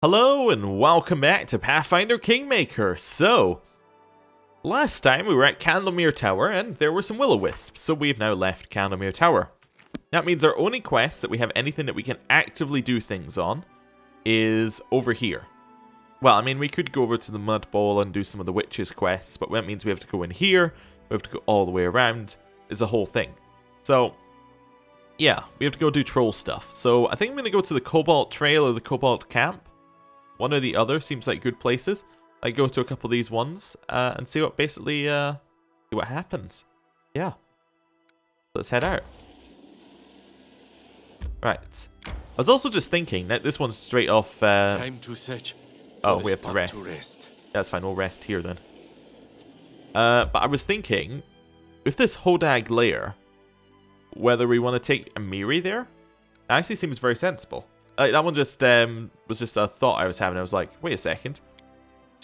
Hello and welcome back to Pathfinder Kingmaker. So, last time we were at Candlemere Tower and there were some will-o-wisps, so we've now left Candlemere Tower. That means our only quest that we have anything that we can actively do things on is over here. Well, I mean, we could go over to the Mud Bowl and do some of the witches' quests, but that means we have to go in here, we have to go all the way around. It's a whole thing. So, yeah, we have to go do troll stuff. So, I think I'm going to go to the Cobalt Trail or the Cobalt Camp. One or the other seems like good places. I go to a couple of these ones and see what basically see what happens. Yeah, let's head out. Right. I was also just thinking that this one's straight off. Time to search. Oh, we have to rest. That's fine. We'll rest here then. But I was thinking, with this Hodag lair, whether we want to take a Miri there, it actually seems very sensible. That one just was just a thought I was having. I was like, wait a second.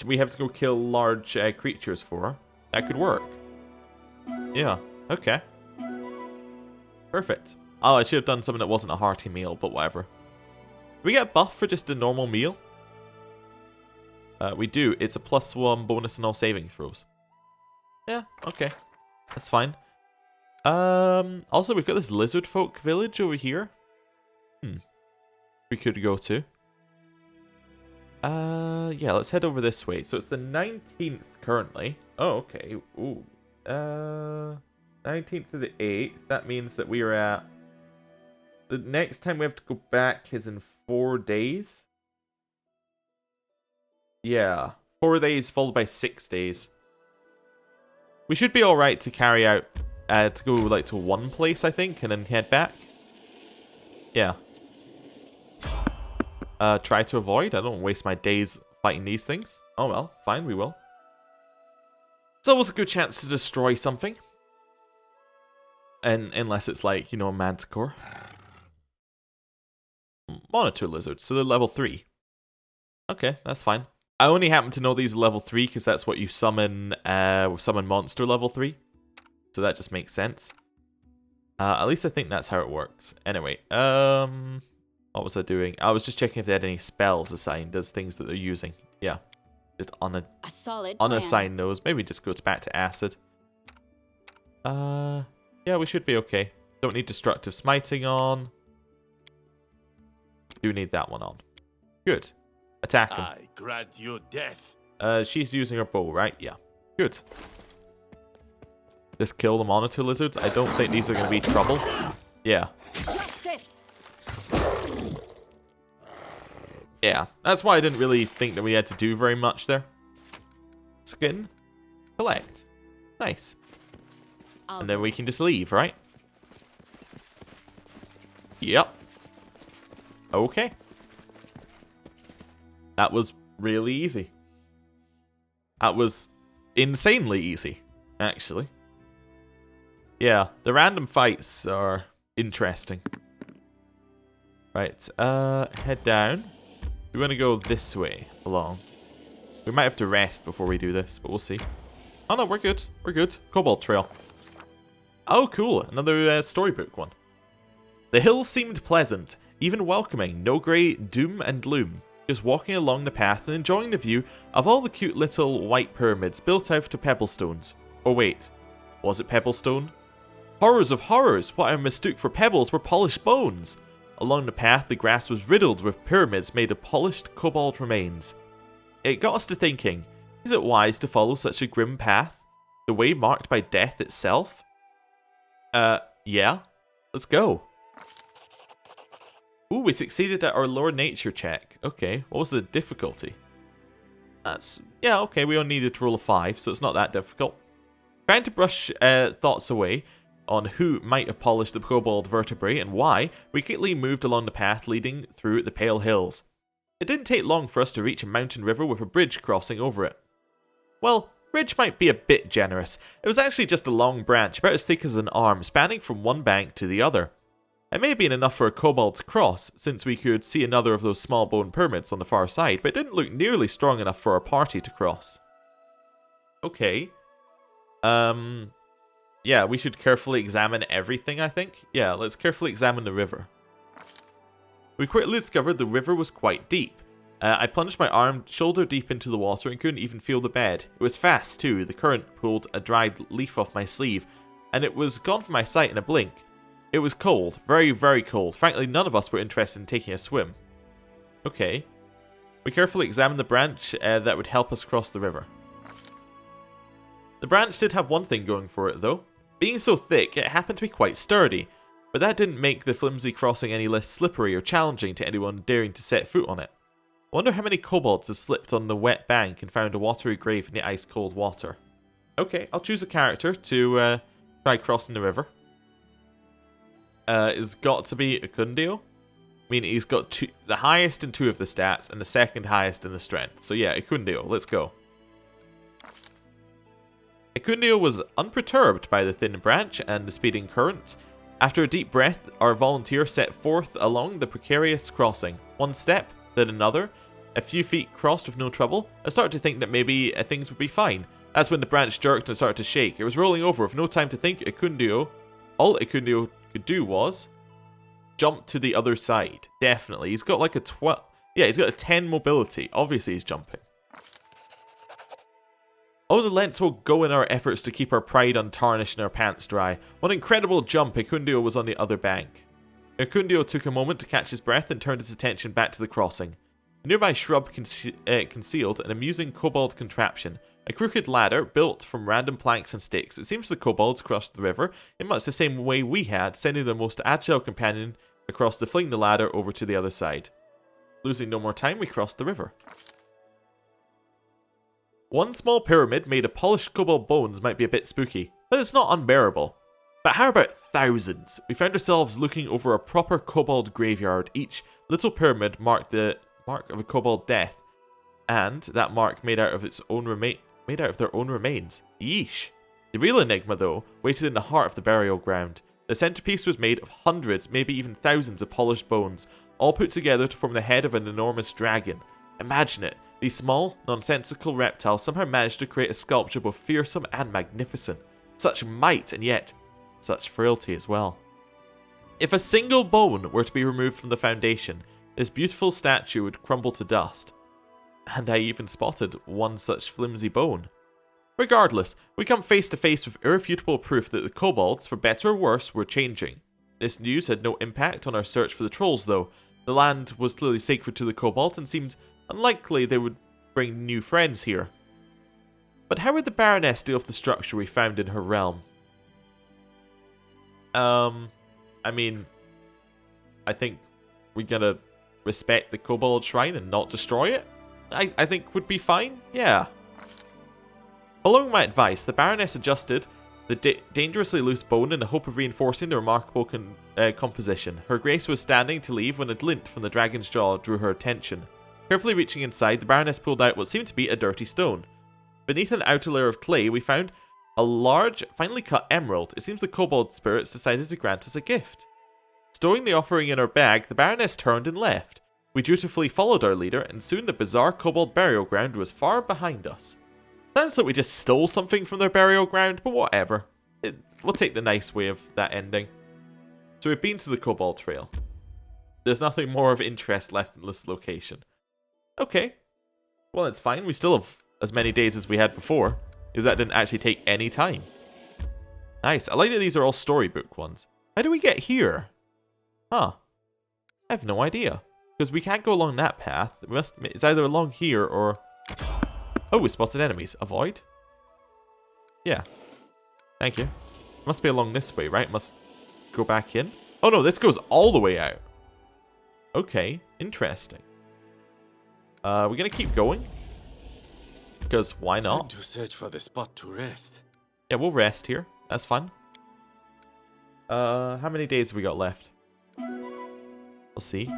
We have to go kill large creatures for her. That could work. Yeah, okay. Perfect. Oh, I should have done something that wasn't a hearty meal, but whatever. Do we get a buff for just a normal meal? We do. It's a +1 bonus in all saving throws. Yeah, okay. That's fine. Also, we've got this lizard folk village over here. We could go to. Yeah, let's head over this way. So it's the 19th currently. Oh, okay. Ooh. 19th to the 8th. That means that we are at... The next time we have to go back is in 4 days. Yeah. 4 days followed by 6 days. We should be alright to carry out... to go like to one place, I think, and then head back. Yeah. Try to avoid. I don't waste my days fighting these things. Oh well, fine, we will. It's always a good chance to destroy something. And unless it's like, you know, a manticore. Monitor lizards, so they're level 3. Okay, that's fine. I only happen to know these are level 3 because that's what you summon monster level 3. So that just makes sense. At least I think that's how it works. Anyway, what was I doing? I was just checking if they had any spells assigned as things that they're using. Yeah. Just unassign those. Maybe just goes back to acid. Yeah, we should be okay. Don't need destructive smiting on. Do need that one on. Good. Attack him. I grant you death. She's using her bow, right? Yeah. Good. Just kill the monitor lizards. I don't think these are going to be trouble. Yeah. Yeah, that's why I didn't really think that we had to do very much there. Skin. Collect. Nice. And then we can just leave, right? Yep. Okay. That was really easy. That was insanely easy, actually. Yeah, the random fights are interesting. Right, head down. We want to go this way along. We might have to rest before we do this, but we'll see. Oh no, we're good. We're good. Cobalt Trail. Oh, cool. Another storybook one. The hills seemed pleasant, even welcoming. No great doom and gloom. Just walking along the path and enjoying the view of all the cute little white pyramids built out of pebblestones. Or wait, was it pebblestone? Horrors of horrors! What I mistook for pebbles were polished bones! Along the path, the grass was riddled with pyramids made of polished cobalt remains. It got us to thinking, is it wise to follow such a grim path? The way marked by death itself? Yeah. Let's go. Ooh, we succeeded at our lore nature check. Okay, what was the difficulty? Yeah, okay, we only needed to roll a 5, so it's not that difficult. Trying to brush thoughts away on who might have polished the kobold vertebrae and why, we quickly moved along the path leading through the Pale Hills. It didn't take long for us to reach a mountain river with a bridge crossing over it. Well, bridge might be a bit generous. It was actually just a long branch, about as thick as an arm, spanning from one bank to the other. It may have been enough for a kobold to cross, since we could see another of those small bone pyramids on the far side, but it didn't look nearly strong enough for our party to cross. Okay. Yeah, we should carefully examine everything, I think. Yeah, let's carefully examine the river. We quickly discovered the river was quite deep. I plunged my arm shoulder deep into the water and couldn't even feel the bed. It was fast too. The current pulled a dried leaf off my sleeve, and it was gone from my sight in a blink. It was cold, very, very cold. Frankly, none of us were interested in taking a swim. Okay. We carefully examined the branch that would help us cross the river. The branch did have one thing going for it though. Being so thick, it happened to be quite sturdy, but that didn't make the flimsy crossing any less slippery or challenging to anyone daring to set foot on it. I wonder how many kobolds have slipped on the wet bank and found a watery grave in the ice-cold water. Okay, I'll choose a character to try crossing the river. It's got to be Acundio. I mean, he's got the highest in 2 of the stats and the second highest in the strength. So yeah, Acundio, let's go. Acundio was unperturbed by the thin branch and the speeding current. After a deep breath, our volunteer set forth along the precarious crossing. One step, then another. A few feet crossed with no trouble. I started to think that maybe things would be fine. That's when the branch jerked and started to shake. It was rolling over with no time to think. All Acundio could do was jump to the other side. Definitely. He's got like a 12... Yeah, he's got a 10 mobility. Obviously he's jumping. All the lengths will go in our efforts to keep our pride untarnished and our pants dry. One incredible jump, Acundio was on the other bank. Acundio took a moment to catch his breath and turned his attention back to the crossing. A nearby shrub concealed an amusing kobold contraption. A crooked ladder built from random planks and sticks. It seems the kobolds crossed the river in much the same way we had, sending their most agile companion across to fling the ladder over to the other side. Losing no more time, we crossed the river. One small pyramid made of polished kobold bones might be a bit spooky, but it's not unbearable. But how about thousands? We found ourselves looking over a proper kobold graveyard. Each little pyramid marked the mark of a kobold death, and that mark made out of their own remains. Yeesh. The real enigma, though, waited in the heart of the burial ground. The centerpiece was made of hundreds, maybe even thousands of polished bones, all put together to form the head of an enormous dragon. Imagine it. These small, nonsensical reptiles somehow managed to create a sculpture both fearsome and magnificent. Such might, and yet such frailty as well. If a single bone were to be removed from the foundation, this beautiful statue would crumble to dust. And I even spotted one such flimsy bone. Regardless, we come face to face with irrefutable proof that the kobolds, for better or worse, were changing. This news had no impact on our search for the trolls, though. The land was clearly sacred to the kobolds and seemed unlikely they would bring new friends here. But how would the Baroness deal with the structure we found in her realm? I mean, I think we gotta respect the kobold shrine and not destroy it. I think would be fine, yeah. Following my advice, the Baroness adjusted the dangerously loose bone in the hope of reinforcing the remarkable composition. Her grace was standing to leave when a glint from the dragon's jaw drew her attention. Carefully reaching inside, the Baroness pulled out what seemed to be a dirty stone. Beneath an outer layer of clay, we found a large, finely cut emerald. It seems the kobold spirits decided to grant us a gift. Stowing the offering in her bag, the Baroness turned and left. We dutifully followed our leader, and soon the bizarre kobold burial ground was far behind us. Sounds like we just stole something from their burial ground, but whatever. We'll take the nice way of that ending. So we've been to the kobold trail. There's nothing more of interest left in this location. Okay. Well, it's fine. We still have as many days as we had before, because that didn't actually take any time. Nice. I like that these are all storybook ones. How do we get here? Huh. I have no idea. Because we can't go along that path. It's either along here or... Oh, we spotted enemies. Avoid? Yeah. Thank you. Must be along this way, right? Must go back in. Oh no, this goes all the way out. Okay, interesting. We're gonna keep going. Because why Time not? to search for the spot to rest. Yeah, we'll rest here. That's fun. How many days have we got left? We'll see.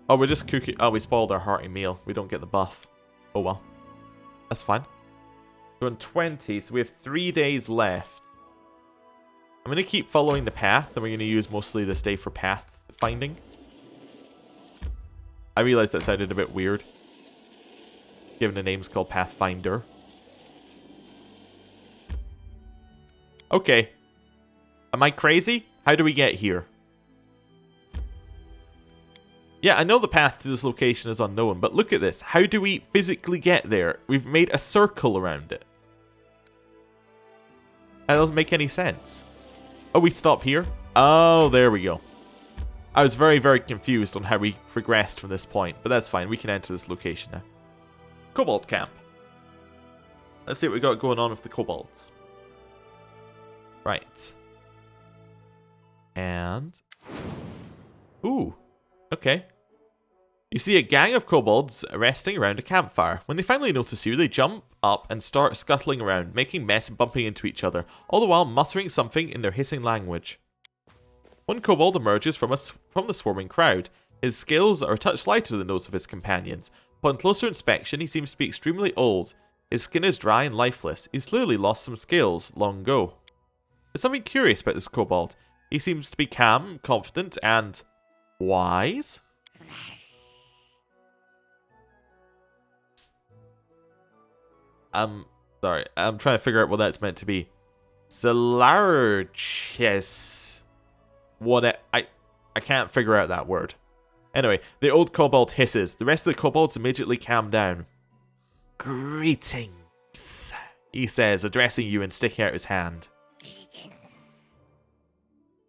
Oh, we're just cooking. Oh, we spoiled our hearty meal. We don't get the buff. Oh well. That's fine. We're on 20, so we have 3 days left. I'm going to keep following the path, and we're going to use mostly this day for path finding. I realized that sounded a bit weird, given the name's called Pathfinder. Okay. Am I crazy? How do we get here? Yeah, I know the path to this location is unknown, but look at this. How do we physically get there? We've made a circle around it. That doesn't make any sense. Oh, we stop here? Oh, there we go. I was very, very confused on how we progressed from this point, but that's fine. We can enter this location now. Cobalt Camp. Let's see what we got going on with the kobolds. Right. And... Ooh. Okay. You see a gang of kobolds resting around a campfire. When they finally notice you, they jump up and start scuttling around, making mess and bumping into each other, all the while muttering something in their hissing language. One kobold emerges from the swarming crowd. His scales are a touch lighter than those of his companions. Upon closer inspection, he seems to be extremely old. His skin is dry and lifeless. He's clearly lost some scales long ago. There's something curious about this kobold. He seems to be calm, confident, and... wise? Sorry, I'm trying to figure out what that's meant to be. Salarches. I can't figure out that word. Anyway, the old kobold hisses. The rest of the kobolds immediately calm down. Greetings, he says, addressing you and sticking out his hand.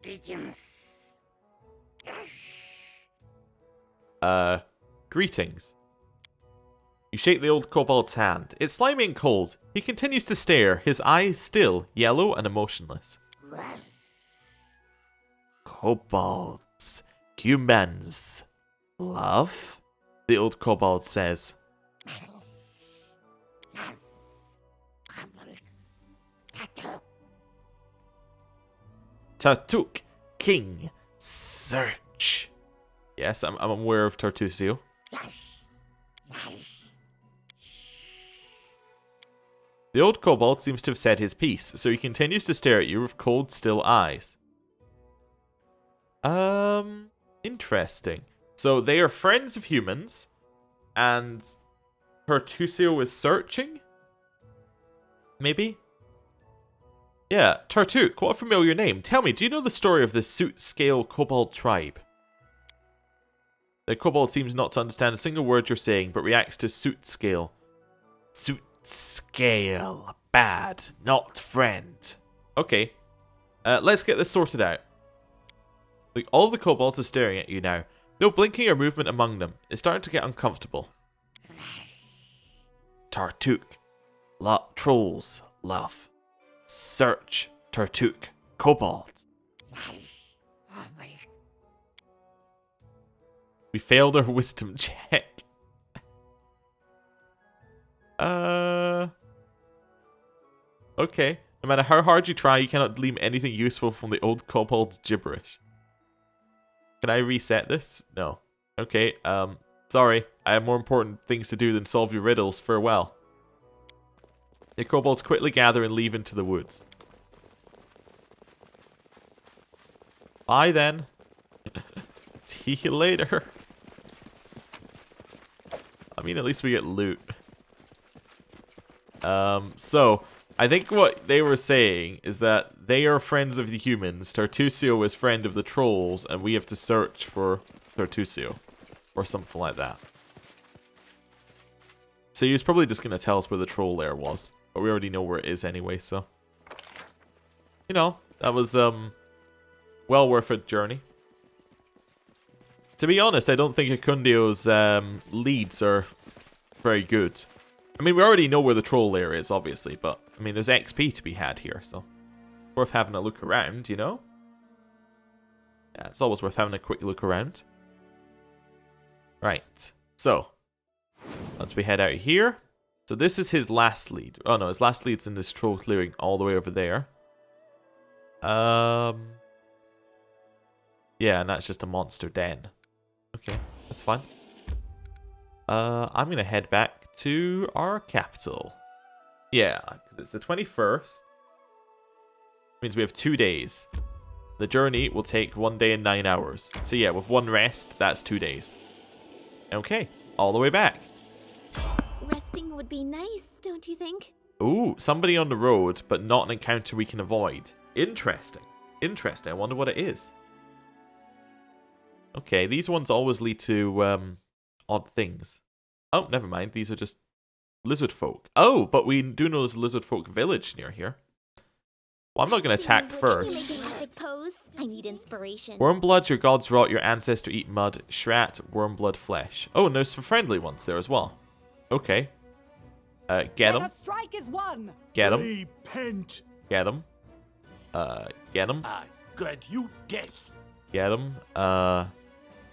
Greetings. Greetings. You shake the old kobold's hand. It's slimy and cold. He continues to stare, his eyes still, yellow and emotionless. Kobolds. Humans. Love? The old kobold says. Tartuk. King. Search. Yes, I'm aware of Tartusio. The old kobold seems to have said his piece, so he continues to stare at you with cold, still eyes. Interesting. So they are friends of humans, and Tartusio is searching? Maybe? Yeah, Tartuk, what a familiar name. Tell me, do you know the story of the Soot-Scale Kobold tribe? The kobold seems not to understand a single word you're saying, but reacts to Soot-Scale. Soot-Scale. Bad. Not friend. Okay. Let's get this sorted out. Like, all of the kobolds are staring at you now. No blinking or movement among them. It's starting to get uncomfortable. Tartuk. Trolls. Love. Search. Tartuk. Kobold. We failed our wisdom check. Okay. No matter how hard you try, you cannot glean anything useful from the old kobold's gibberish. Can I reset this? No. Okay, sorry. I have more important things to do than solve your riddles. Farewell. The kobolds quickly gather and leave into the woods. Bye then. See you later. I mean, at least we get loot. So, I think what they were saying is that they are friends of the humans, Tartusio is friend of the trolls, and we have to search for Tartusio. Or something like that. So he was probably just going to tell us where the troll lair was. But we already know where it is anyway, so... You know, that was, well worth a journey. To be honest, I don't think Acundio's leads are very good. I mean, we already know where the troll lair is, obviously, but, I mean, there's XP to be had here, so... Worth having a look around, you know? Yeah, it's always worth having a quick look around. Right, so... Once we head out here... So this is his last lead. Oh no, his last lead's in this troll clearing all the way over there. Yeah, and that's just a monster den. Okay, that's fine. I'm gonna head back to our capital. Yeah, because it's the 21st. Means we have 2 days. The journey will take 1 day and 9 hours. So yeah, with one rest, that's 2 days. Okay, all the way back. Resting would be nice, don't you think? Ooh, somebody on the road, but not an encounter we can avoid. Interesting. Interesting. I wonder what it is. Okay, these ones always lead to odd things. Oh, never mind. These are just lizard folk. Oh, but we do know there's a lizard folk village near here. Well, I'm not going to attack first. Can you make an epic pose? I need inspiration. Wormblood, your gods rot, your ancestor eat mud. Shrat, wormblood flesh. Oh, and there's some friendly ones there as well. Okay. Get them. Strike is one. Get them. Repent. Get them. Get them. I grant you death. Get them.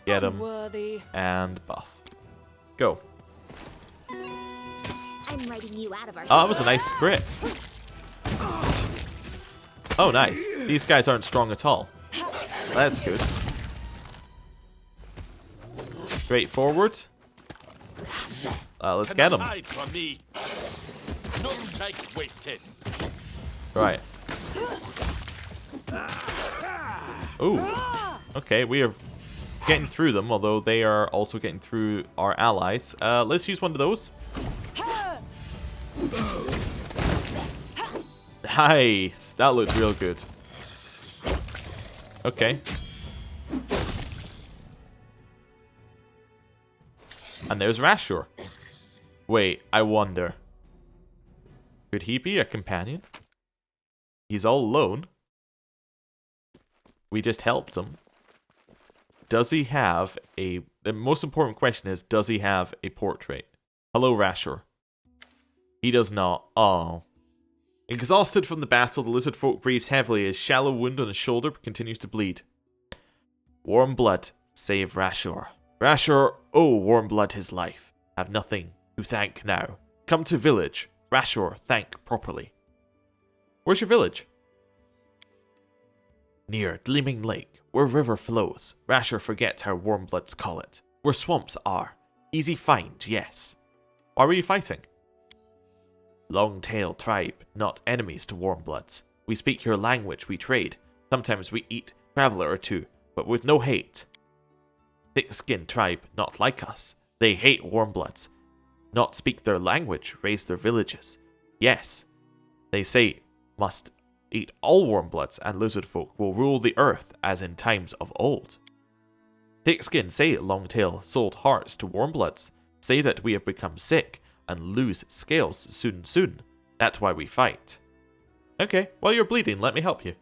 Get them. Unworthy. And buff. Go. I'm writing you out of our Oh, that was a nice crit. Oh, nice. These guys aren't strong at all. That's good. Straightforward. Let's get them. Hide from me. No strike wasted. Right. Ooh. Okay, we are getting through them, although they are also getting through our allies. Let's use one of those. Nice. That looked real good. Okay. And there's Rashur. Wait, I wonder. Could he be a companion? He's all alone. We just helped him. Does he have a... The most important question is, does he have a portrait? Hello, Rashur. He does not. Oh. Exhausted from the battle, the lizard folk breathes heavily. His shallow wound on his shoulder continues to bleed. Warm blood, save Rashur. Rashur, oh, warm blood his life. Have nothing to thank now. Come to village. Rashur, thank properly. Where's your village? Near Gleaming Lake, where river flows. Rashur forgets how warm bloods call it. Where swamps are. Easy find, yes. Why were you fighting? Long-tail tribe, not enemies to warmbloods. We speak your language, we trade. Sometimes we eat traveler or two, but with no hate. Thick-skinned tribe, not like us. They hate warmbloods. Not speak their language, raise their villages. Yes, they say must eat all warmbloods, and lizard folk will rule the earth as in times of old. Thick-skinned say long-tail sold hearts to warmbloods. Say that we have become sick and lose scales soon. That's why we fight. Okay, while you're bleeding, let me help you.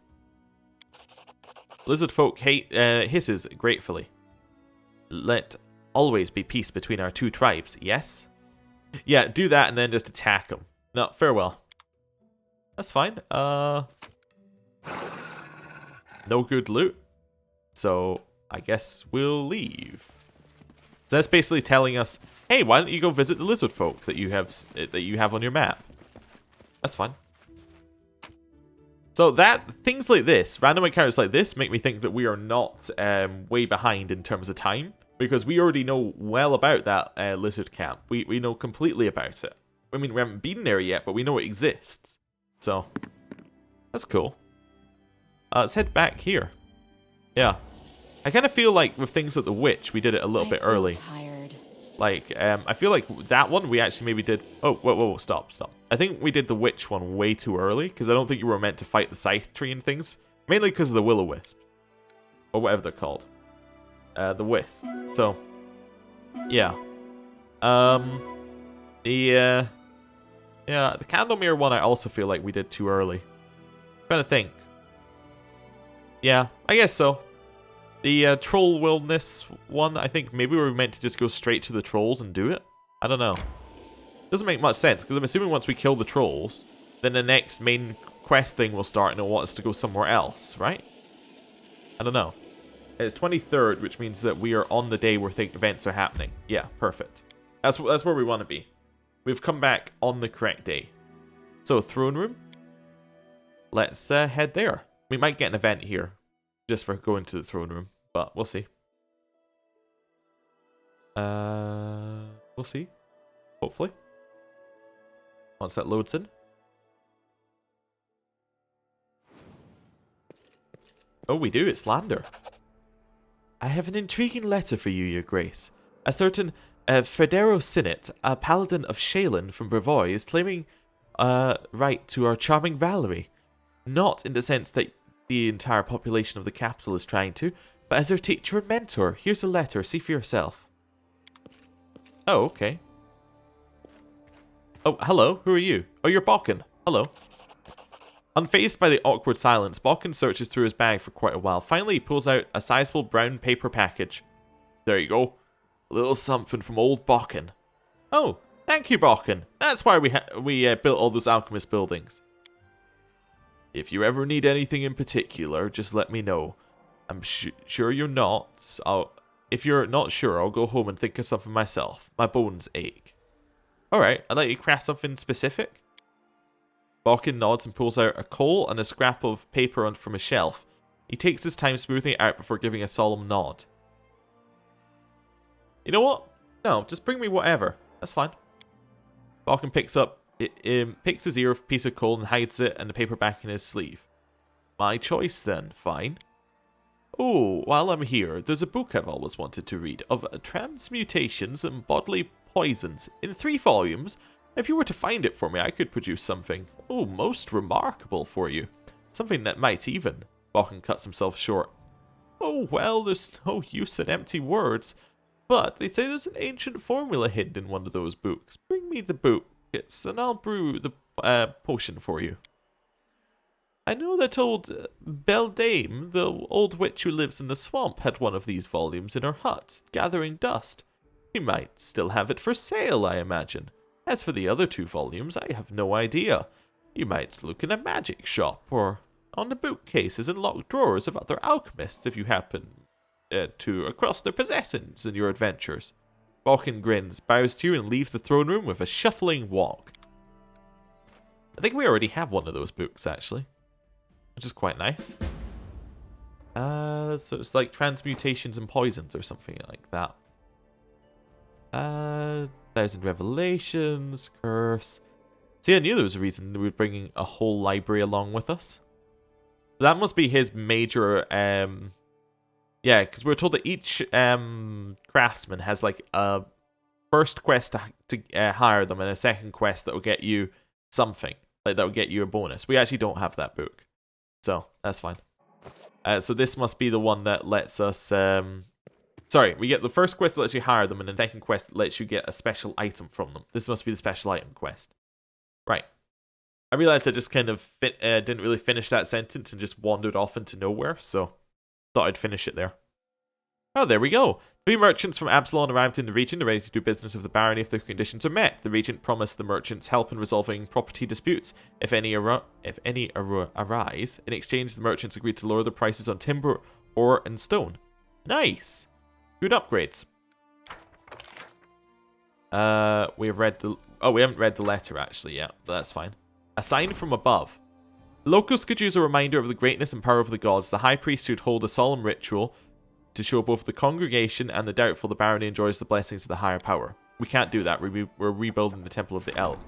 Lizard folk hisses gratefully. Let always be peace between our two tribes, yes? Yeah, do that and then just attack them. No, farewell. That's fine. No good loot. So, I guess we'll leave. So that's basically telling us, hey, why don't you go visit the lizard folk that you have on your map? That's fine. So things like this, random encounters like this, make me think that we are not way behind in terms of time, because we already know well about that lizard camp. We know completely about it. I mean, we haven't been there yet, but we know it exists. So that's cool. Let's head back here. Yeah. I kind of feel like with things like the witch, we did it a little bit early. Tired. Like, I feel like that one we actually maybe did... Oh, whoa, stop. I think we did the witch one way too early, because I don't think you were meant to fight the scythe tree and things. Mainly because of the will-o-wisp. Or whatever they're called. The wisp. So, yeah. Yeah, the Candlemere one I also feel like we did too early. I'm trying to think. Yeah, I guess so. The Troll Wilderness one, I think maybe we were meant to just go straight to the trolls and do it. I don't know. Doesn't make much sense, because I'm assuming once we kill the trolls, then the next main quest thing will start and it'll want us to go somewhere else, right? I don't know. It's 23rd, which means that we are on the day where events are happening. Yeah, perfect. That's where we want to be. We've come back on the correct day. So, throne room. Let's head there. We might get an event here, just for going to the throne room, but we'll see. We'll see. Hopefully. Once that loads in. Oh, we do. It's Lander. I have an intriguing letter for you, Your Grace. A certain Fredero Sinnet, a paladin of Shaylin from Brevoy, is claiming right to our charming Valerie. Not in the sense that the entire population of the capital is trying to, But as her teacher and mentor, here's a letter. See for yourself. Oh, okay. Oh, hello. Who are you? Oh, you're Balkan. Hello. Unfazed by the awkward silence, Balkan searches through his bag for quite a while. Finally, he pulls out a sizable brown paper package. There you go. A little something from old Balkan. Oh, thank you, Balkan. That's why we built all those alchemist buildings. If you ever need anything in particular, just let me know. I'm sure you're not. If you're not sure, I'll go home and think of something myself. My bones ache. Alright, I'd like you to craft something specific. Balkan nods and pulls out a coal and a scrap of paper from a shelf. He takes his time smoothing it out before giving a solemn nod. You know what? No, just bring me whatever. That's fine. Balkan picks his ear piece of coal and hides it and the paper back in his sleeve. My choice then, fine. Oh, while I'm here, there's a book I've always wanted to read of transmutations and bodily poisons in 3 volumes. If you were to find it for me, I could produce something, most remarkable for you. Something that might even... Balkan cuts himself short. Oh, well, there's no use in empty words. But they say there's an ancient formula hidden in one of those books. Bring me the buckets, and I'll brew the potion for you. I know that old Beldame, the old witch who lives in the swamp, had one of these volumes in her hut, gathering dust. She might still have it for sale, I imagine. As for the other 2 volumes, I have no idea. You might look in a magic shop, or on the bookcases and locked drawers of other alchemists if you happen to across their possessions in your adventures. Balkan grins, bows to you, and leaves the throne room with a shuffling walk. I think we already have one of those books, actually. Which is quite nice. So it's like transmutations and poisons or something like that. 1,000 Revelations, Curse. See, I knew there was a reason we were bringing a whole library along with us. That must be his major, yeah, because we're told that each craftsman has like a first quest to hire them and a second quest that will get you something. Like that will get you a bonus. We actually don't have that book. So, that's fine. So this must be the one that lets us... sorry, we get the first quest that lets you hire them, and the second quest that lets you get a special item from them. This must be the special item quest. Right. I realized I just kind of didn't really finish that sentence and just wandered off into nowhere, so thought I'd finish it there. Oh, there we go. 3 merchants from Absalon arrived in the region. They're ready to do business with the barony if their conditions are met. The regent promised the merchants help in resolving property disputes if any arise. In exchange, the merchants agreed to lower the prices on timber, ore, and stone. Nice. Good upgrades. We haven't read the letter actually yet, but that's fine. A sign from above. The locals could use a reminder of the greatness and power of the gods. The high priest should hold a solemn ritual to show both the congregation and the doubtful the barony enjoys the blessings of the higher power. We can't do that. We're rebuilding the Temple of the Elk.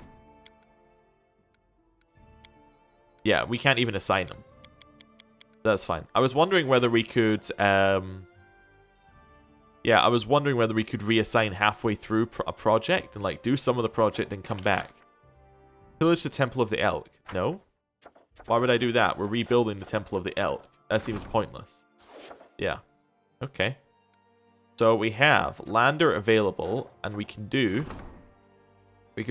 Yeah, we can't even assign them. That's fine. I was wondering whether we could... yeah, I was wondering whether we could reassign halfway through a project and like do some of the project and come back. Pillage the Temple of the Elk. No? Why would I do that? We're rebuilding the Temple of the Elk. That seems pointless. Yeah. Okay. So we have Lander available, and we could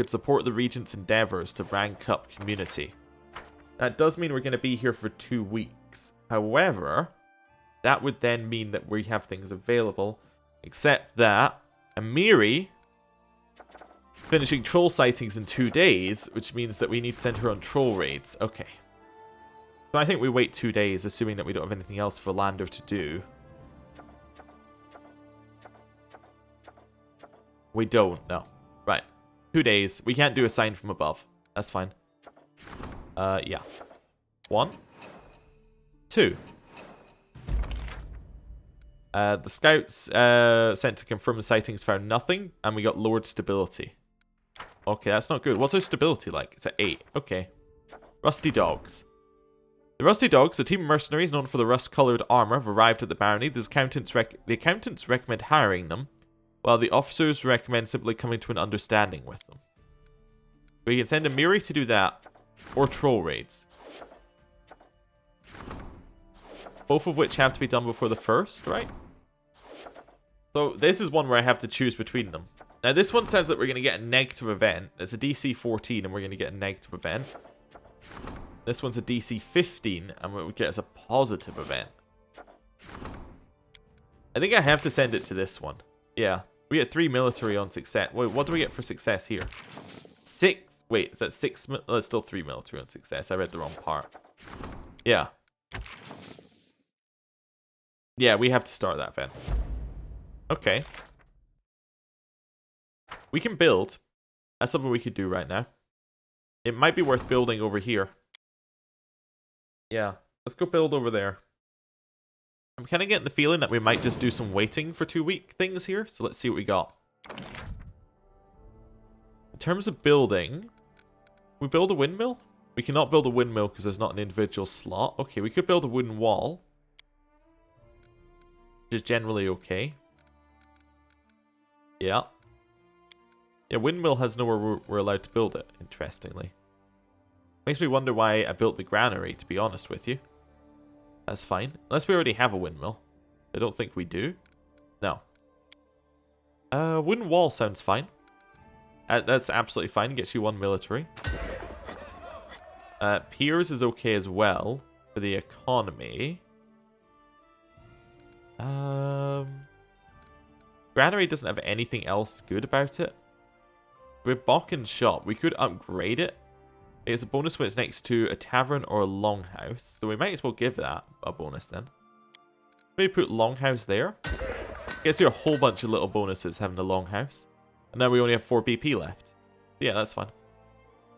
support the regent's endeavors to rank up community. That does mean we're going to be here for 2 weeks. However, that would then mean that we have things available, except that Amiri finishing troll sightings in 2 days, which means that we need to send her on troll raids. Okay. So I think we wait 2 days, assuming that we don't have anything else for Lander to do. We don't, no. Right. 2 days. We can't do a sign from above. That's fine. Yeah. 1. 2. The scouts sent to confirm the sightings found nothing, and we got lowered stability. Okay, that's not good. What's our stability like? It's at 8. Okay. Rusty Dogs. The Rusty Dogs, a team of mercenaries known for the rust-coloured armour, have arrived at the barony. The accountants recommend hiring them, while the officers recommend simply coming to an understanding with them. We can send Amiri to do that, or troll raids. Both of which have to be done before the first, right? So this is one where I have to choose between them. Now this one says that we're going to get a negative event. It's a DC 14 and we're going to get a negative event. This one's a DC 15 and what we get is a positive event. I think I have to send it to this one. Yeah. We get 3 military on success. Wait, what do we get for success here? 6. Wait, is that 6? Oh, it's still 3 military on success. I read the wrong part. Yeah. Yeah, we have to start that then. Okay. We can build. That's something we could do right now. It might be worth building over here. Yeah, let's go build over there. I'm kind of getting the feeling that we might just do some waiting for 2-week things here. So let's see what we got. In terms of building, we build a windmill? We cannot build a windmill because there's not an individual slot. Okay, we could build a wooden wall, which is generally okay. Yeah. Yeah, windmill has nowhere we're allowed to build it, interestingly. Makes me wonder why I built the granary, to be honest with you. That's fine. Unless we already have a windmill. I don't think we do. No. Wooden wall sounds fine. That's absolutely fine. Gets you 1 military. Piers is okay as well for the economy. Granary doesn't have anything else good about it. With Bocken's shop, we could upgrade it. It's a bonus when it's next to a tavern or a longhouse. So we might as well give that a bonus then. Maybe put longhouse there. Gets you a whole bunch of little bonuses having a longhouse. And now we only have 4 BP left. Yeah, that's fine.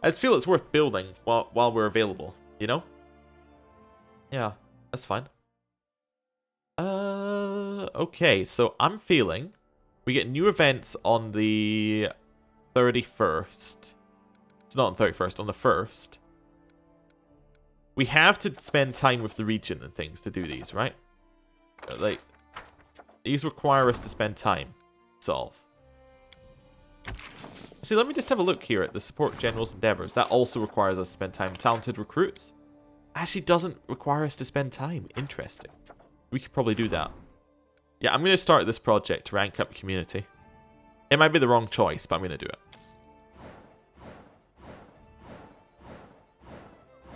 I just feel it's worth building while we're available, you know? Yeah, that's fine. Okay, so I'm feeling we get new events on the 31st. It's not on the 31st, on the 1st. We have to spend time with the region and things to do these, right? Like, these require us to spend time to solve. Actually, let me just have a look here at the support general's endeavors. That also requires us to spend time. Talented recruits actually doesn't require us to spend time. Interesting. We could probably do that. Yeah, I'm going to start this project to rank up community. It might be the wrong choice, but I'm going to do it.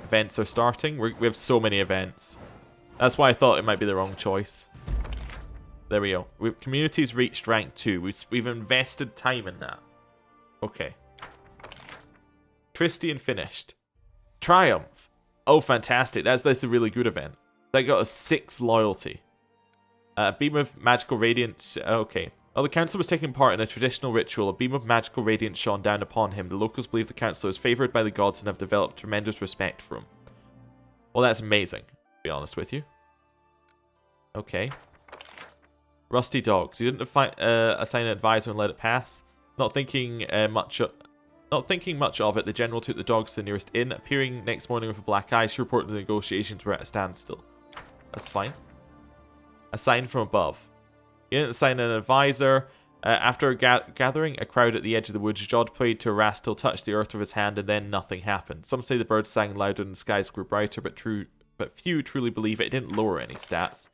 Events are starting. We have so many events. That's why I thought it might be the wrong choice. There we go. Community's reached rank 2. We've invested time in that. Okay. Tristian finished. Triumph. Oh, fantastic. That's a really good event. That got us 6 loyalty. Beam of magical radiance. Okay. While the council was taking part in a traditional ritual, a beam of magical radiance shone down upon him. The locals believe the council is favored by the gods and have developed tremendous respect for him. Well, that's amazing, to be honest with you. Okay. Rusty dogs. You didn't assign an advisor and let it pass. Not thinking much of it, the general took the dogs to the nearest inn. Appearing next morning with a black eye, she reported the negotiations were at a standstill. That's fine. A sign from above. He didn't assign an advisor. After gathering a crowd at the edge of the woods, Jod prayed to Erastil, touched the earth with his hand, and then nothing happened. Some say the birds sang louder and the skies grew brighter, but few truly believe it. It didn't lower any stats.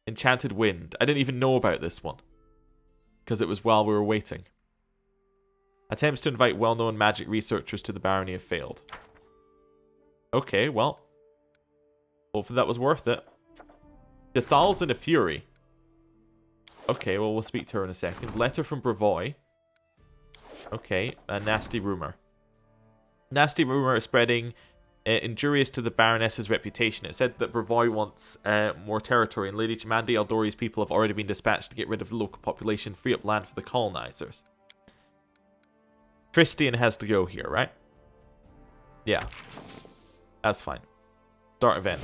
Enchanted Wind. I didn't even know about this one, because it was while we were waiting. Attempts to invite well-known magic researchers to the barony have failed. Okay, well. Hopefully that was worth it. Gathal's in a fury. Okay, well, we'll speak to her in a second. Letter from Brevoy. Okay, a nasty rumor. Nasty rumor is spreading, injurious to the Baroness's reputation. It said that Brevoy wants more territory, and Lady Jamandi Aldori's people have already been dispatched to get rid of the local population, free up land for the colonizers. Tristian has to go here, right? Yeah. That's fine. Start event.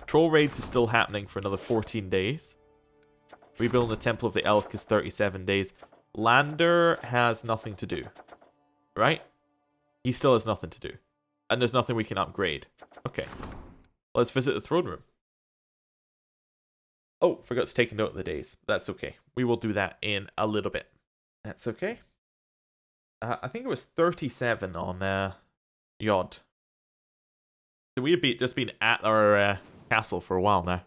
Troll raids is still happening for another 14 days. Rebuilding the Temple of the Elk is 37 days. Lander has nothing to do. Right? He still has nothing to do. And there's nothing we can upgrade. Okay. Let's visit the throne room. Oh, forgot to take a note of the days. That's okay. We will do that in a little bit. That's okay. I think it was 37 on Yod. So we had just been at our castle for a while now.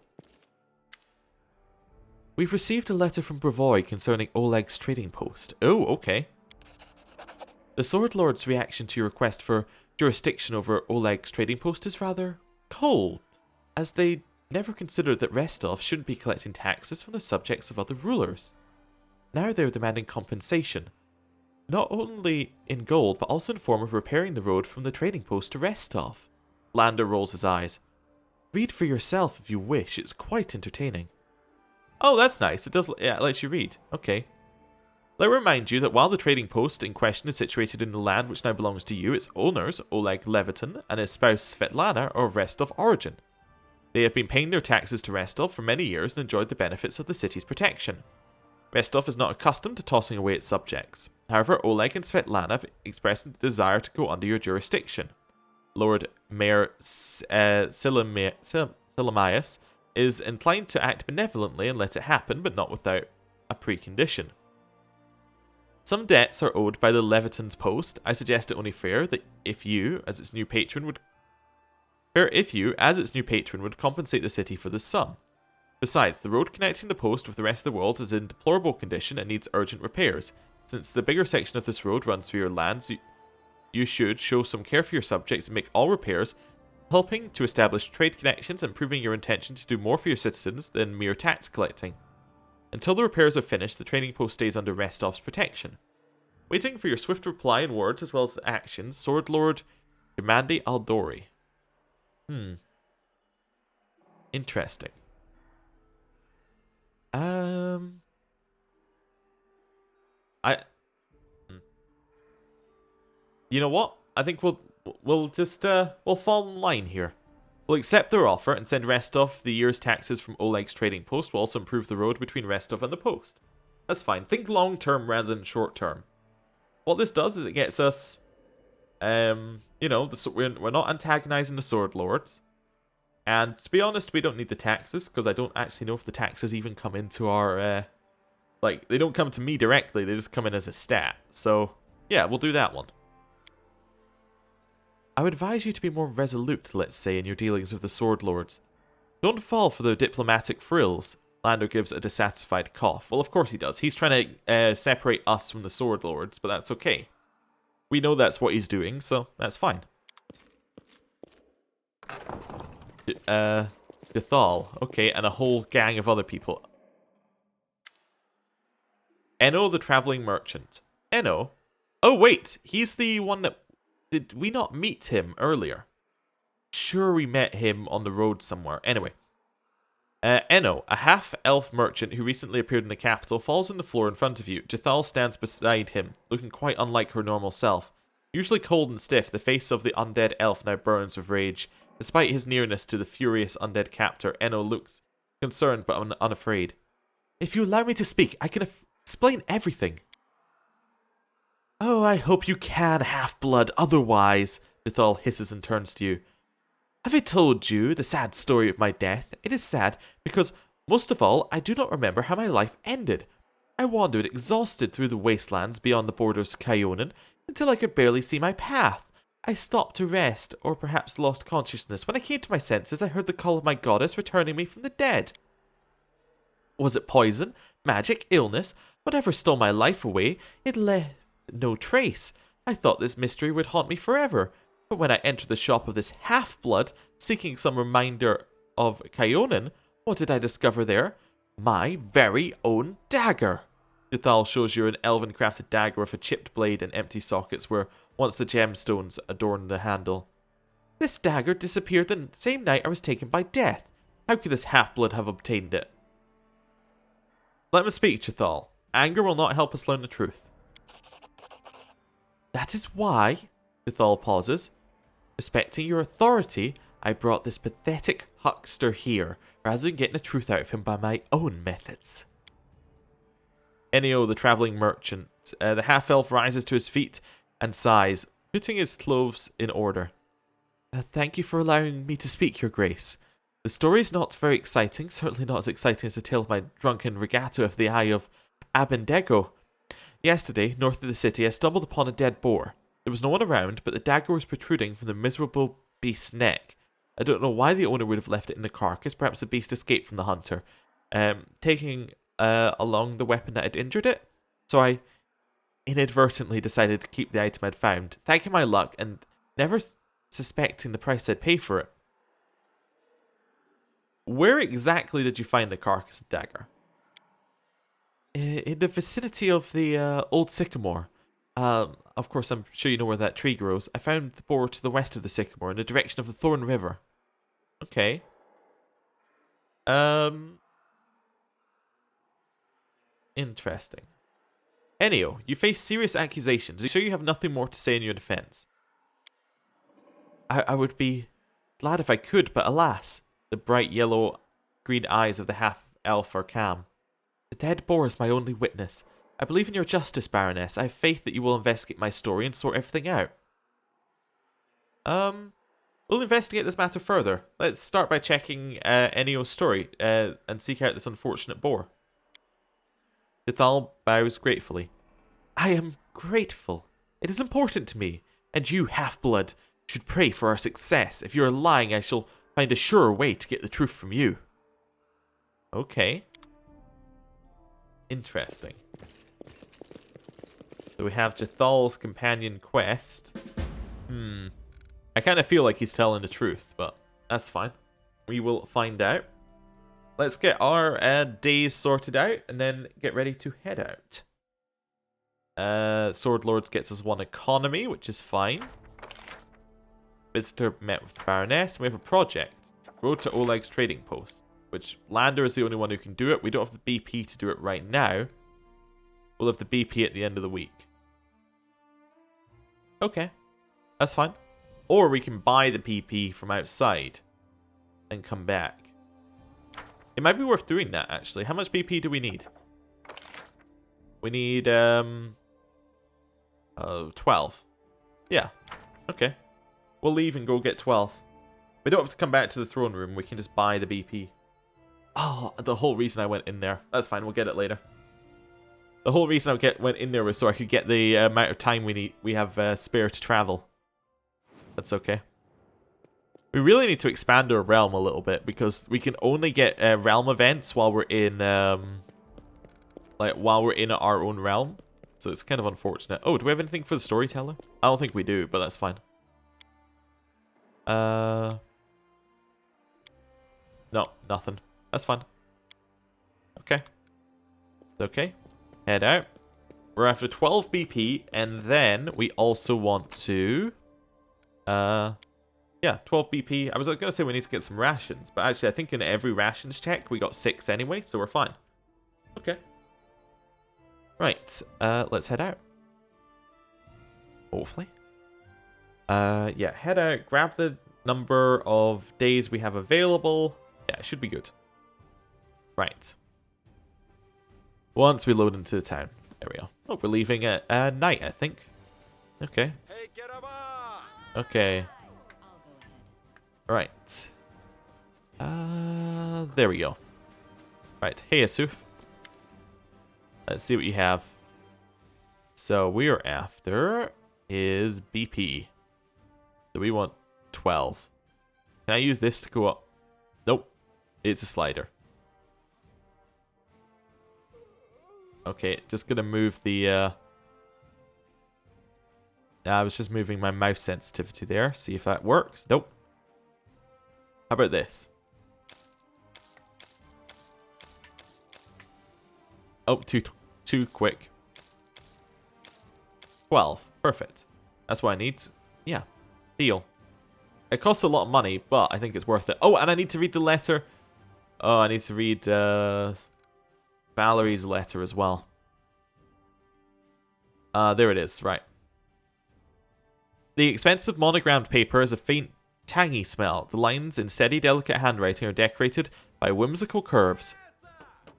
We've received a letter from Brevoy concerning Oleg's trading post. Oh, okay. The Sword Lord's reaction to your request for jurisdiction over Oleg's trading post is rather cold, as they never considered that Restov shouldn't be collecting taxes from the subjects of other rulers. Now they're demanding compensation, not only in gold, but also in form of repairing the road from the trading post to Restov. Lander rolls his eyes. Read for yourself if you wish, it's quite entertaining. Oh, that's nice. It lets you read. Okay. Let me remind you that while the trading post in question is situated in the land which now belongs to you, its owners, Oleg Levitin and his spouse Svetlana, are of Restov origin. They have been paying their taxes to Restov for many years and enjoyed the benefits of the city's protection. Restov is not accustomed to tossing away its subjects. However, Oleg and Svetlana have expressed a desire to go under your jurisdiction. Lord Mayor Silamias is inclined to act benevolently and let it happen, but not without a precondition. Some debts are owed by the Leviton's post. I suggest it only fair that if you, as its new patron, would compensate the city for the sum. Besides, the road connecting the post with the rest of the world is in deplorable condition and needs urgent repairs. Since the bigger section of this road runs through your lands, you should show some care for your subjects and make all repairs, helping to establish trade connections and proving your intention to do more for your citizens than mere tax collecting. Until the repairs are finished, the trading post stays under Restov's protection. Waiting for your swift reply in words as well as actions, Sword Lord Demandi Aldori. Interesting. You know what? I think we'll just we'll fall in line here. We'll accept their offer and send Restov the year's taxes from Oleg's trading post. We'll also improve the road between Restov and the post. That's fine. Think long term rather than short term. What this does is it gets us, you know, we're not antagonizing the Sword Lords. And to be honest, we don't need the taxes, because I don't actually know if the taxes even come into our, like, they don't come to me directly, they just come in as a stat. So, yeah, we'll do that one. I would advise you to be more resolute, let's say, in your dealings with the Sword Lords. Don't fall for their diplomatic frills. Lando gives a dissatisfied cough. Well, of course he does. He's trying to separate us from the Sword Lords, but that's okay. We know that's what he's doing, so that's fine. Gathal. Okay, and a whole gang of other people. Enno the Traveling Merchant. Enno? Oh, wait. He's the one that... Did we not meet him earlier? Sure, we met him on the road somewhere. Anyway. Enno, a half-elf merchant who recently appeared in the capital, falls on the floor in front of you. Jathal stands beside him, looking quite unlike her normal self. Usually cold and stiff, the face of the undead elf now burns with rage. Despite his nearness to the furious undead captor, Enno looks concerned but unafraid. If you allow me to speak, I can explain everything. Oh, I hope you can, half-blood, otherwise, Jathal hisses and turns to you. Have I told you the sad story of my death? It is sad because, most of all, I do not remember how my life ended. I wandered exhausted through the wastelands beyond the borders of Kyonin until I could barely see my path. I stopped to rest, or perhaps lost consciousness. When I came to my senses, I heard the call of my goddess returning me from the dead. Was it poison, magic, illness? Whatever stole my life away, it left no trace. I thought this mystery would haunt me forever. But when I entered the shop of this half-blood, seeking some reminder of Kyonin, what did I discover there? My very own dagger! Dithal shows you an elven-crafted dagger with a chipped blade and empty sockets where once the gemstones adorned the handle. This dagger disappeared the same night I was taken by death. How could this half-blood have obtained it? Let me speak, Dithal. Anger will not help us learn the truth. That is why, Dithal pauses, respecting your authority, I brought this pathetic huckster here, rather than getting the truth out of him by my own methods. Ennio, the travelling merchant, the half-elf rises to his feet and sighs, putting his clothes in order. Thank you for allowing me to speak, Your Grace. The story is not very exciting, certainly not as exciting as the tale of my drunken regatta of the Eye of Abendego. Yesterday, north of the city, I stumbled upon a dead boar. There was no one around, but the dagger was protruding from the miserable beast's neck. I don't know why the owner would have left it in the carcass. Perhaps the beast escaped from the hunter, taking along the weapon that had injured it. So I inadvertently decided to keep the item I'd found, thanking my luck and never suspecting the price I'd pay for it. Where exactly did you find the carcass and dagger? In the vicinity of the old sycamore. Of course, I'm sure you know where that tree grows. I found the boar to the west of the sycamore, in the direction of the Thorn River. Okay. Interesting. Enio, you face serious accusations. Are you sure you have nothing more to say in your defense? I would be glad if I could, but alas, the bright yellow-green eyes of the half-elf are calm. The dead boar is my only witness. I believe in your justice, Baroness. I have faith that you will investigate my story and sort everything out. We'll investigate this matter further. Let's start by checking Enio's story and seek out this unfortunate boar. Jethal bows gratefully. I am grateful. It is important to me, and you, half-blood, should pray for our success. If you are lying, I shall find a surer way to get the truth from you. Okay. Interesting. So we have Jethal's companion quest. I kind of feel like he's telling the truth, but that's fine. We will find out. Let's get our days sorted out and then get ready to head out. Sword Lords gets us 1 economy, which is fine. Visitor met with the Baroness. We have a project. Road to Oleg's trading post. Which Lander is the only one who can do it. We don't have the BP to do it right now. We'll have the BP at the end of the week. Okay. That's fine. Or we can buy the PP from outside. And come back. It might be worth doing that, actually. How much BP do we need? We need, 12. Yeah. Okay. We'll leave and go get 12. We don't have to come back to the throne room. We can just buy the BP. Oh, the whole reason I went in there. That's fine. We'll get it later. The whole reason I went in there was so I could get the amount of time we have spare to travel. That's okay. We really need to expand our realm a little bit because we can only get realm events while we're in while we're in our own realm. So it's kind of unfortunate. Oh, do we have anything for the storyteller? I don't think we do, but that's fine. No, nothing. That's fine. Okay. Okay. Head out. We're after 12 BP, and then we also want to yeah, 12 BP. I was going to say we need to get some rations, but actually I think in every rations check we got 6 anyway, so we're fine. Okay. Right, let's head out. Hopefully. Yeah, head out, grab the number of days we have available. Yeah, it should be good. Right. Once we load into the town. There we go. Oh, we're leaving at night, I think. Okay. Okay. Right. There we go. Right. Hey, Asuf. Let's see what you have. So we are after is BP. So we want 12. Can I use this to go up? Nope. It's a slider. Okay, just gonna move the I was just moving my mouse sensitivity there. See if that works. Nope. How about this? Oh, too quick. 12. Perfect. That's what I need. Yeah. Deal. It costs a lot of money, but I think it's worth it. Oh, and I need to read the letter. Oh, I need to read Valerie's letter as well. There it is. Right. The expensive monogrammed paper has a faint, tangy smell. The lines in steady, delicate handwriting are decorated by whimsical curves.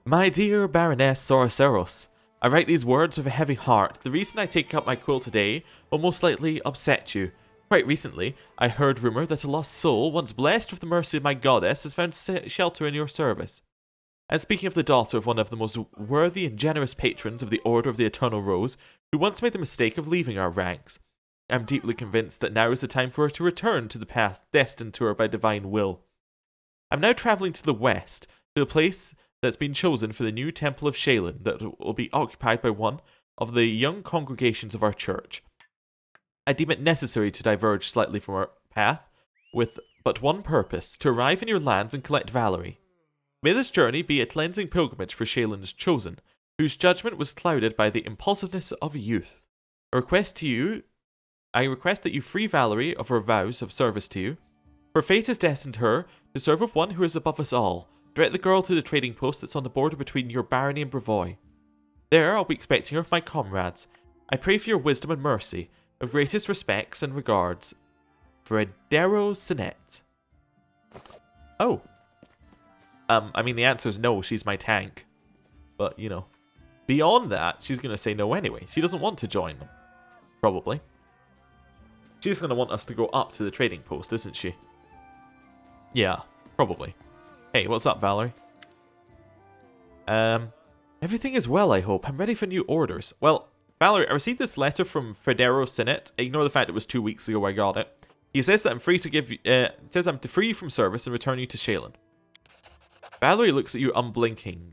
My dear Baroness Soroceros, I write these words with a heavy heart. The reason I take up my quill today will most likely upset you. Quite recently, I heard rumour that a lost soul, once blessed with the mercy of my goddess, has found shelter in your service. And speaking of the daughter of one of the most worthy and generous patrons of the Order of the Eternal Rose, who once made the mistake of leaving our ranks, I'm deeply convinced that now is the time for her to return to the path destined to her by divine will. I'm now traveling to the west, to a place that's been chosen for the new Temple of Shaylin that will be occupied by one of the young congregations of our church. I deem it necessary to diverge slightly from our path, with but one purpose, to arrive in your lands and collect Valerie. May this journey be a cleansing pilgrimage for Shaylin's chosen, whose judgment was clouded by the impulsiveness of youth. I request that you free Valerie of her vows of service to you. For fate has destined her to serve with one who is above us all. Direct the girl to the trading post that's on the border between your barony and Brevoy. There I'll be expecting her with my comrades. I pray for your wisdom and mercy. With greatest respects and regards, Fredero Sinet. Oh. I mean, the answer is no, she's my tank. But, you know, beyond that, she's going to say no anyway. She doesn't want to join them. Probably. She's going to want us to go up to the trading post, isn't she? Yeah, probably. Hey, what's up, Valerie? Everything is well, I hope. I'm ready for new orders. Well, Valerie, I received this letter from Fredero Sinet. Ignore the fact it was 2 weeks ago I got it. He says that I'm free to give says I'm to free you from service and return you to Shaylin. Valerie looks at you unblinking,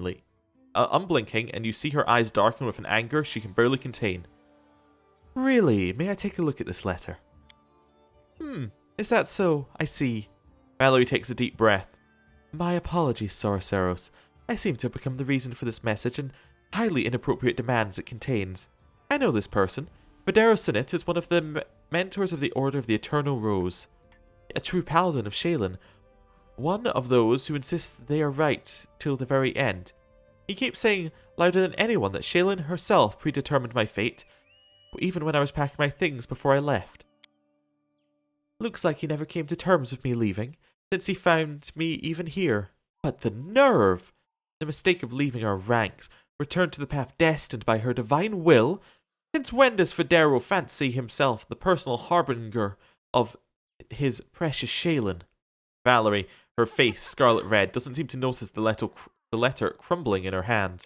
and you see her eyes darken with an anger she can barely contain. Really? May I take a look at this letter? Is that so? I see. Valerie takes a deep breath. My apologies, Sorceros. I seem to have become the reason for this message and highly inappropriate demands it contains. I know this person. Fredero Sinet is one of the mentors of the Order of the Eternal Rose. A true paladin of Shaylin. One of those who insist they are right till the very end. He keeps saying louder than anyone that Shaylin herself predetermined my fate, even when I was packing my things before I left. Looks like he never came to terms with me leaving, since he found me even here. But the nerve! The mistake of leaving our ranks, return to the path destined by her divine will. Since when does Fredero fancy himself the personal harbinger of his precious Shaylin? Valerie, her face scarlet red, doesn't seem to notice the letter crumbling in her hand.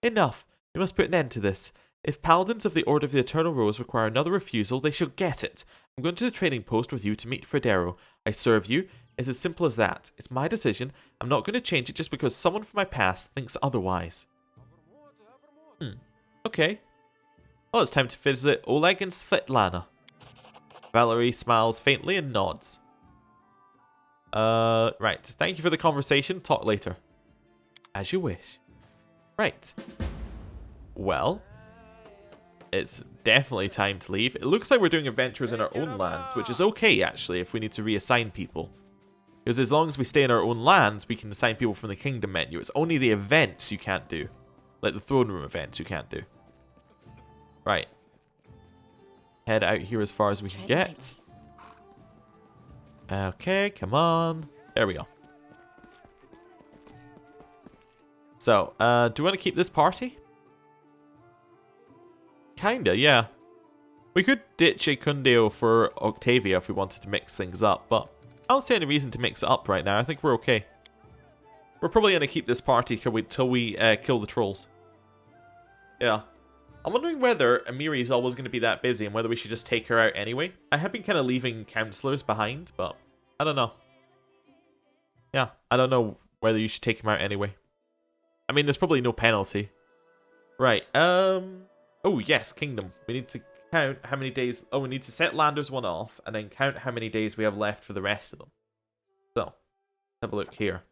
Enough. We must put an end to this. If paladins of the Order of the Eternal Rose require another refusal, they shall get it. I'm going to the trading post with you to meet Fredero. I serve you. It's as simple as that. It's my decision. I'm not going to change it just because someone from my past thinks otherwise. Okay. Well, it's time to visit Oleg and Svetlana. Valerie smiles faintly and nods. Right. Thank you for the conversation. Talk later. As you wish. Right. Well, it's definitely time to leave. It looks like we're doing adventures in our own lands, which is okay, actually, if we need to reassign people. Because as long as we stay in our own lands, we can assign people from the kingdom menu. It's only the events you can't do. Like the throne room events you can't do. Right. Head out here as far as we can get. Okay, come on. There we go. So, do we want to keep this party? Kinda, yeah. We could ditch Ecundio for Octavia if we wanted to mix things up, but I don't see any reason to mix it up right now. I think we're okay. We're probably going to keep this party till we kill the trolls. Yeah. I'm wondering whether Amiri is always going to be that busy and whether we should just take her out anyway. I have been kind of leaving counselors behind, but I don't know. Yeah, I don't know whether you should take him out anyway. I mean, there's probably no penalty. Right, oh, yes, Kingdom. We need to count how many days... Oh, we need to set Landers one off and then count how many days we have left for the rest of them. So, let's have a look here.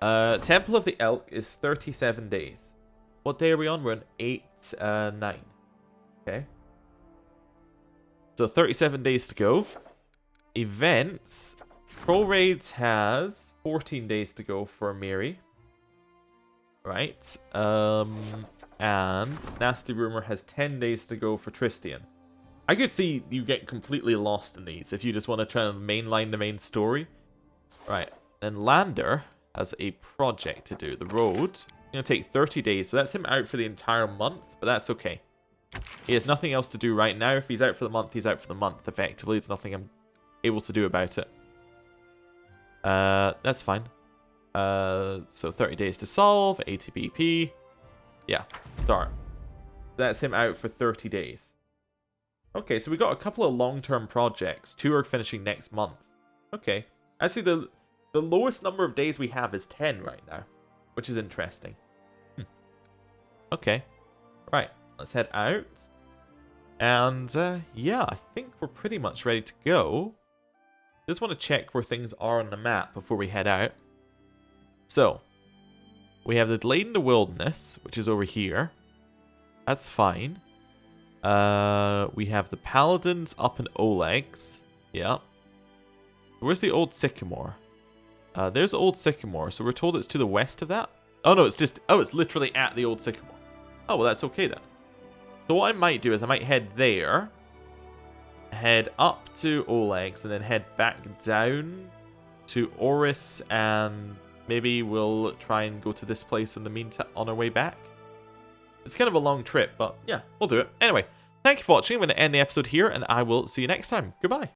Temple of the Elk is 37 days. What day are we on? We're on 8-9. Okay. So 37 days to go. Events. Troll Raids has 14 days to go for Mary. Right. And Nasty Rumor has 10 days to go for Tristian. I could see you get completely lost in these if you just want to try and mainline the main story. Right. Then Lander has a project to do. The road. Going to take 30 days, so that's him out for the entire month, but that's okay. He has nothing else to do right now. If he's out for the month, he's out for the month, effectively. There's nothing I'm able to do about it. That's fine. So 30 days to solve, ATBP. Yeah, start. That's him out for 30 days. Okay, so we got a couple of long-term projects. 2 are finishing next month. Okay. Actually, the lowest number of days we have is 10 right now, which is interesting. Okay. Right, let's head out. And, yeah, I think we're pretty much ready to go. Just want to check where things are on the map before we head out. So, we have the Glade in the Wilderness, which is over here. That's fine. We have the Paladins up in Oleg's. Yeah. Where's the Old Sycamore? There's Old Sycamore, so we're told it's to the west of that? Oh, no, it's just... Oh, it's literally at the Old Sycamore. Oh, well, that's okay then. So what I might do is I might head there, head up to Oleg's, and then head back down to Oris, and maybe we'll try and go to this place in the meantime on our way back. It's kind of a long trip, but yeah, we'll do it. Anyway, thank you for watching. I'm going to end the episode here, and I will see you next time. Goodbye.